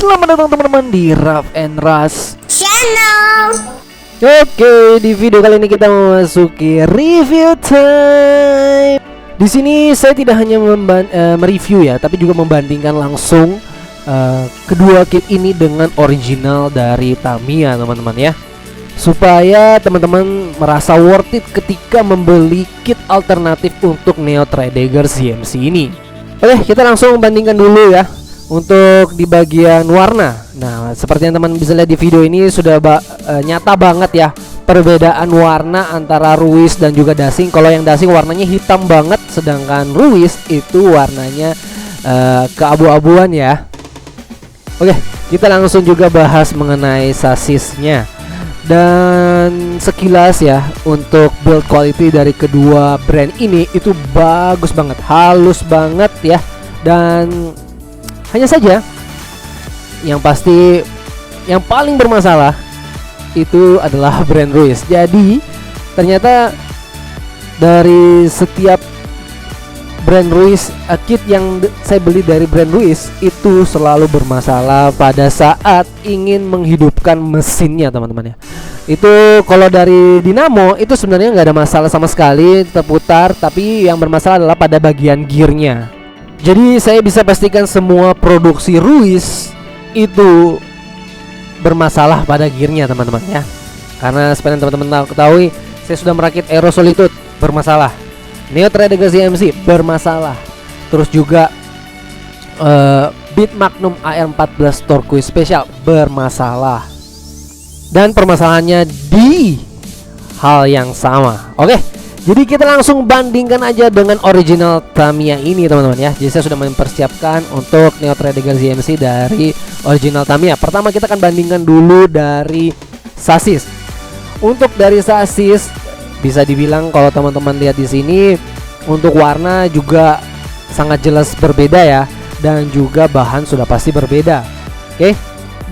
Selamat datang teman-teman di Raf and Ras Channel. Oke, di video kali ini kita memasuki review time. Di sini saya tidak hanya mereview ya, tapi juga membandingkan langsung kedua kit ini dengan original dari Tamiya teman-teman ya, supaya teman-teman merasa worth it ketika membeli kit alternatif untuk Neo Tredegar CMC ini. Oke, kita langsung bandingkan dulu ya. Untuk di bagian warna, nah seperti yang teman bisa lihat di video ini sudah nyata banget ya perbedaan warna antara Ruiz dan juga Dashing. Kalau yang Dashing warnanya hitam banget, sedangkan Ruiz itu warnanya keabu-abuan ya. Oke, kita langsung juga bahas mengenai sasisnya. Dan sekilas ya, untuk build quality dari kedua brand ini itu bagus banget, halus banget ya. Dan hanya saja yang pasti yang paling bermasalah itu adalah brand Ruiz. Jadi ternyata dari setiap brand Ruiz, kit yang saya beli dari brand Ruiz itu selalu bermasalah pada saat ingin menghidupkan mesinnya teman-teman ya. Itu kalau dari dinamo itu sebenarnya nggak ada masalah sama sekali, terputar, tapi yang bermasalah adalah pada bagian gearnya. Jadi saya bisa pastikan semua produksi Ruiz itu bermasalah pada gearnya teman-teman ya. Karena seperti yang teman-teman ketahui, saya sudah merakit Aero Solitude, bermasalah. Neo Tredegar CMC bermasalah. Terus juga Beat Magnum AR14 Turquoise Special bermasalah. Dan permasalahannya di hal yang sama. Oke, jadi kita langsung bandingkan aja dengan original Tamiya ini teman-teman ya. Jadi saya sudah mempersiapkan untuk Neo Tredegar CMC dari original Tamiya. Pertama kita akan bandingkan dulu dari sasis. Untuk dari sasis bisa dibilang kalau teman-teman lihat di sini, untuk warna juga sangat jelas berbeda ya, dan juga bahan sudah pasti berbeda. Oke.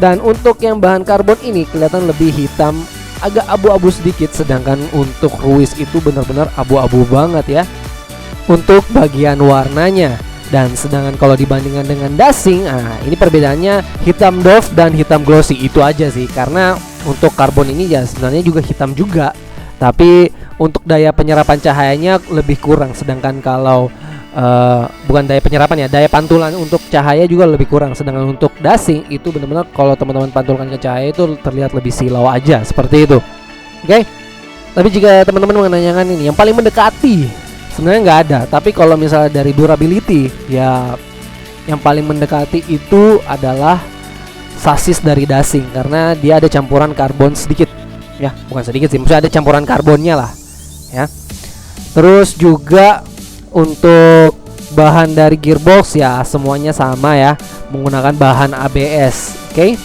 Dan untuk yang bahan karbon ini kelihatan lebih hitam, agak abu-abu sedikit, sedangkan untuk Ruiz itu benar-benar abu-abu banget ya untuk bagian warnanya. Dan sedangkan kalau dibandingkan dengan Dashing, ini perbedaannya hitam doff dan hitam glossy, itu aja sih. Karena untuk karbon ini ya sebenarnya juga hitam juga, tapi untuk daya penyerapan cahayanya lebih kurang. Sedangkan kalau bukan daya penyerapan ya, daya pantulan untuk cahaya juga lebih kurang. Sedangkan untuk Dashing itu benar-benar kalau teman-teman pantulkan ke cahaya itu terlihat lebih silau aja, seperti itu. Oke. Tapi jika teman-teman menanyakan ini yang paling mendekati, sebenarnya nggak ada. Tapi kalau misalnya dari durability ya, yang paling mendekati itu adalah sasis dari Dashing, karena dia ada campuran karbon sedikit ya, bukan sedikit sih, maksudnya ada campuran karbonnya lah ya. Terus juga untuk bahan dari gearbox ya semuanya sama ya, menggunakan bahan ABS. Oke.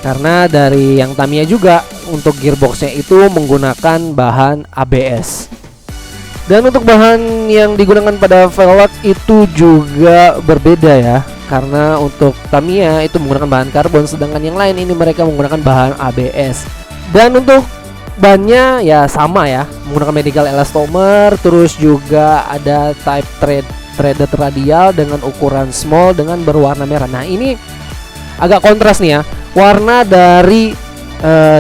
Karena dari yang Tamiya juga untuk gearboxnya itu menggunakan bahan ABS. Dan untuk bahan yang digunakan pada velg itu juga berbeda ya, karena untuk Tamiya itu menggunakan bahan karbon, sedangkan yang lain ini mereka menggunakan bahan ABS. Dan untuk bannya ya sama ya, menggunakan medical elastomer. Terus juga ada type threaded radial dengan ukuran small dengan berwarna merah. Nah ini agak kontras nih ya, warna dari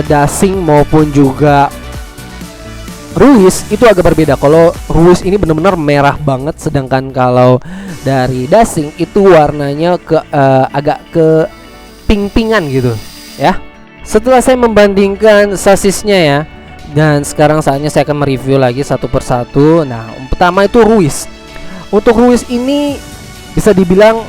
Dashing maupun juga Ruiz itu agak berbeda. Kalau Ruiz ini benar-benar merah banget, sedangkan kalau dari Dashing itu warnanya agak ke pink-pinkan gitu ya. Setelah saya membandingkan sasisnya ya, dan sekarang saatnya saya akan mereview lagi satu persatu. Nah, pertama itu Ruiz. Untuk Ruiz ini bisa dibilang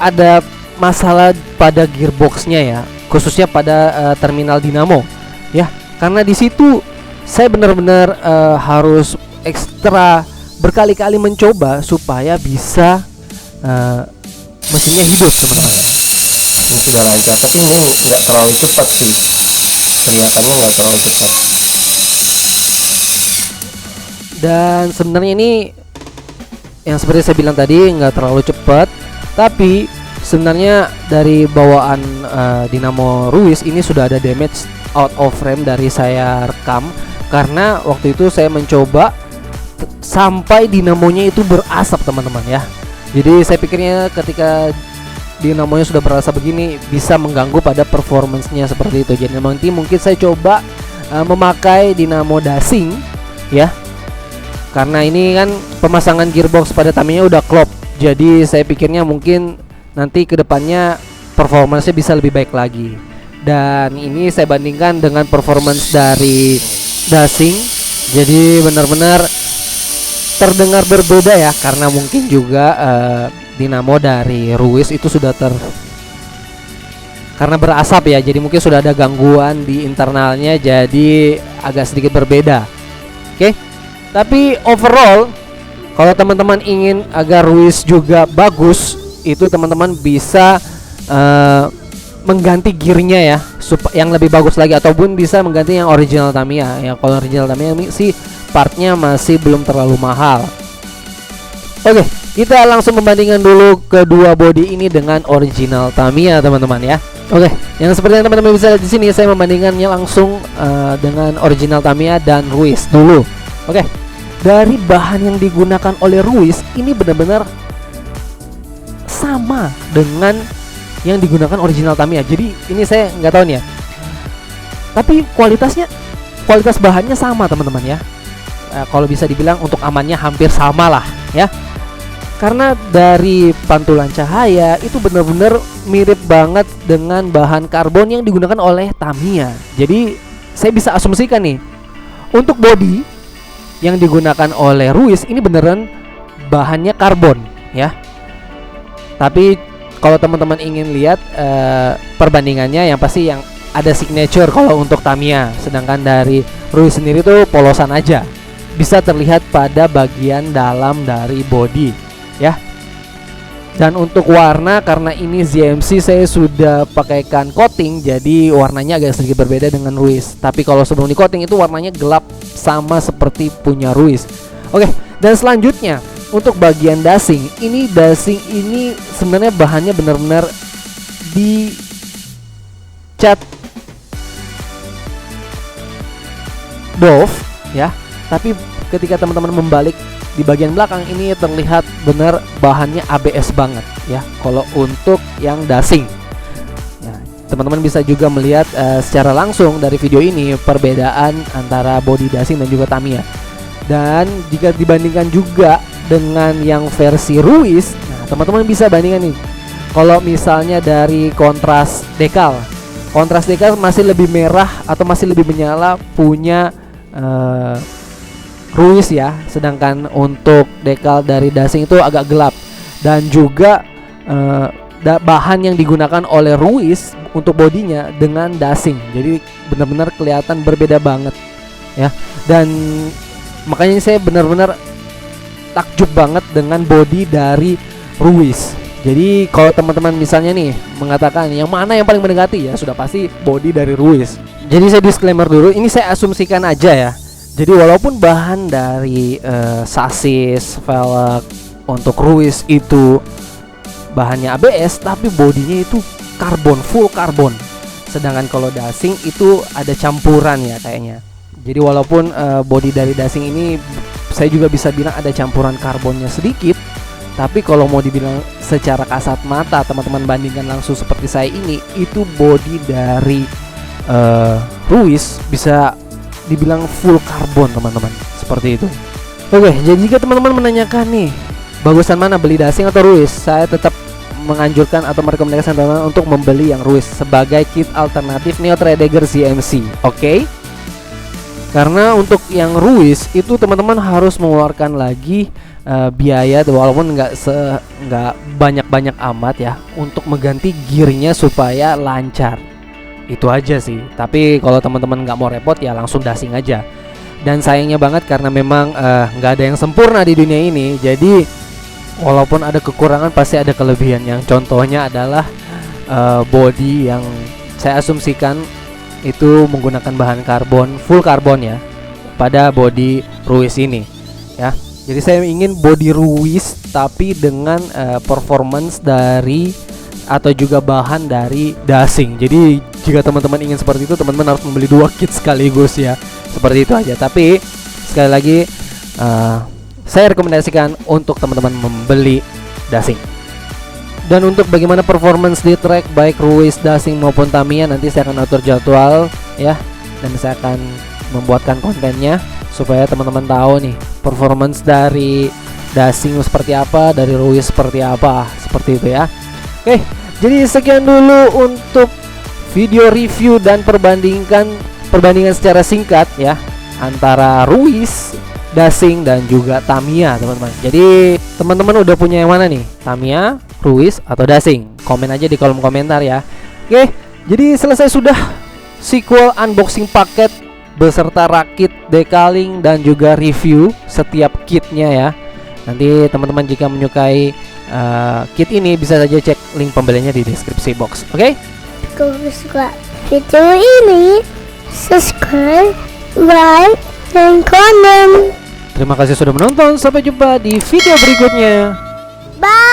ada masalah pada gearboxnya ya, khususnya pada terminal dinamo ya. Karena di situ saya benar-benar harus ekstra berkali-kali mencoba supaya bisa mesinnya hidup teman-teman. Ini sudah lancar, tapi ini nggak terlalu cepat sih, kelihatannya nggak terlalu cepat. Dan sebenarnya ini yang seperti saya bilang tadi nggak terlalu cepat, tapi sebenarnya dari bawaan dinamo Ruiz ini sudah ada damage out of frame dari saya rekam, karena waktu itu saya mencoba sampai dinamonya itu berasap teman-teman ya. Jadi saya pikirnya ketika dinamonya sudah berasa begini bisa mengganggu pada performance-nya seperti itu. Jadi nanti mungkin saya coba memakai dinamo dashing ya, karena ini kan pemasangan gearbox pada Tamiya udah klop. Jadi saya pikirnya mungkin nanti kedepannya performance-nya bisa lebih baik lagi. Dan ini saya bandingkan dengan performance dari dashing, jadi benar-benar terdengar berbeda ya, karena mungkin juga dinamo dari Ruis itu sudah karena berasap ya, jadi mungkin sudah ada gangguan di internalnya, jadi agak sedikit berbeda. Oke. Tapi overall kalau teman-teman ingin agar Ruis juga bagus, itu teman-teman bisa mengganti gearnya ya, yang lebih bagus lagi, ataupun bisa mengganti yang original Tamiya ya. Kalau original Tamiya sih partnya masih belum terlalu mahal. Oke, kita langsung membandingkan dulu kedua body ini dengan original Tamiya teman-teman ya. Oke, yang seperti yang teman-teman bisa lihat di sini, saya membandingkannya langsung dengan original Tamiya dan Ruis dulu. Oke, dari bahan yang digunakan oleh Ruis ini benar-benar sama dengan yang digunakan original Tamiya. Jadi ini saya nggak tahu nih ya, tapi kualitas bahannya sama teman-teman ya. Kalau bisa dibilang untuk amannya hampir sama lah ya, karena dari pantulan cahaya itu benar-benar mirip banget dengan bahan karbon yang digunakan oleh Tamiya. Jadi saya bisa asumsikan nih, untuk body yang digunakan oleh Ruis ini beneran bahannya karbon ya. Tapi kalau teman-teman ingin lihat perbandingannya, yang pasti yang ada signature kalau untuk Tamiya, sedangkan dari Ruis sendiri tuh polosan aja, bisa terlihat pada bagian dalam dari body ya. Dan untuk warna, karena ini ZMC saya sudah pakaikan coating, jadi warnanya agak sedikit berbeda dengan Ruis. Tapi kalau sebelum di coating itu warnanya gelap sama seperti punya Ruis. Oke, dan selanjutnya untuk bagian dashing ini sebenarnya bahannya benar-benar dicat doff ya, tapi ketika teman-teman membalik di bagian belakang ini terlihat benar bahannya ABS banget ya kalau untuk yang dashing ya. Teman-teman bisa juga melihat secara langsung dari video ini perbedaan antara body dashing dan juga Tamiya. Dan jika dibandingkan juga dengan yang versi Ruis, nah teman-teman bisa bandingkan nih. Kalau misalnya dari kontras dekal masih lebih merah atau masih lebih menyala punya Ruis ya, sedangkan untuk dekal dari dashing itu agak gelap. Dan juga bahan yang digunakan oleh Ruis untuk bodinya dengan dashing, jadi benar-benar kelihatan berbeda banget ya. Dan makanya saya benar-benar takjub banget dengan body dari Ruis. Jadi kalau teman-teman misalnya nih mengatakan yang mana yang paling mendekati, ya sudah pasti body dari Ruis. Jadi saya disclaimer dulu, ini saya asumsikan aja ya. Jadi walaupun bahan dari sasis, velg untuk Ruis itu bahannya ABS, tapi bodinya itu karbon, full karbon. Sedangkan kalau dashing itu ada campuran ya kayaknya. Jadi walaupun body dari dashing ini saya juga bisa bilang ada campuran karbonnya sedikit, tapi kalau mau dibilang secara kasat mata, teman-teman bandingkan langsung seperti saya ini, itu body dari Ruis bisa dibilang full karbon teman-teman, seperti itu. Oke, jadi jika teman-teman menanyakan nih bagusan mana, beli dashing atau Ruis, saya tetap menganjurkan atau merekomendasikan teman-teman untuk membeli yang Ruis sebagai kit alternatif Neo Tredegar ZMC. Oke? Karena untuk yang Ruis itu teman-teman harus mengeluarkan lagi biaya, walaupun nggak banyak-banyak amat ya, untuk mengganti gearnya supaya lancar. Itu aja sih. Tapi kalau teman-teman nggak mau repot ya langsung dashing aja. Dan sayangnya banget karena memang nggak ada yang sempurna di dunia ini. Jadi walaupun ada kekurangan pasti ada kelebihan. Yang contohnya adalah body yang saya asumsikan itu menggunakan bahan karbon, full karbon ya, pada body Ruis ini ya. Jadi saya ingin body Ruis tapi dengan performance dari atau juga bahan dari dashing. Jadi jika teman-teman ingin seperti itu, teman-teman harus membeli 2 kit sekaligus ya. Seperti itu aja. Tapi sekali lagi saya rekomendasikan untuk teman-teman membeli dashing. Dan untuk bagaimana performance di track baik Ruiz, Dasing maupun Tamiya, nanti saya akan atur jadwal ya, dan saya akan membuatkan kontennya supaya teman-teman tahu nih performance dari Dasing seperti apa, dari Ruiz seperti apa, seperti itu ya. Oke, jadi sekian dulu untuk video review dan perbandingan secara singkat ya antara Ruiz, Dasing dan juga Tamiya, teman-teman. Jadi teman-teman udah punya yang mana nih? Tamiya, Ruiz atau Dasing? Komen aja di kolom komentar ya. Oke, jadi selesai sudah sequel unboxing paket beserta rakit, decaling dan juga review setiap kitnya ya. Nanti teman-teman jika menyukai kit ini bisa saja cek link pembeliannya di deskripsi box. Oke? Kalau suka video ini, subscribe, like, dan komen. Terima kasih sudah menonton. Sampai jumpa di video berikutnya. Bye.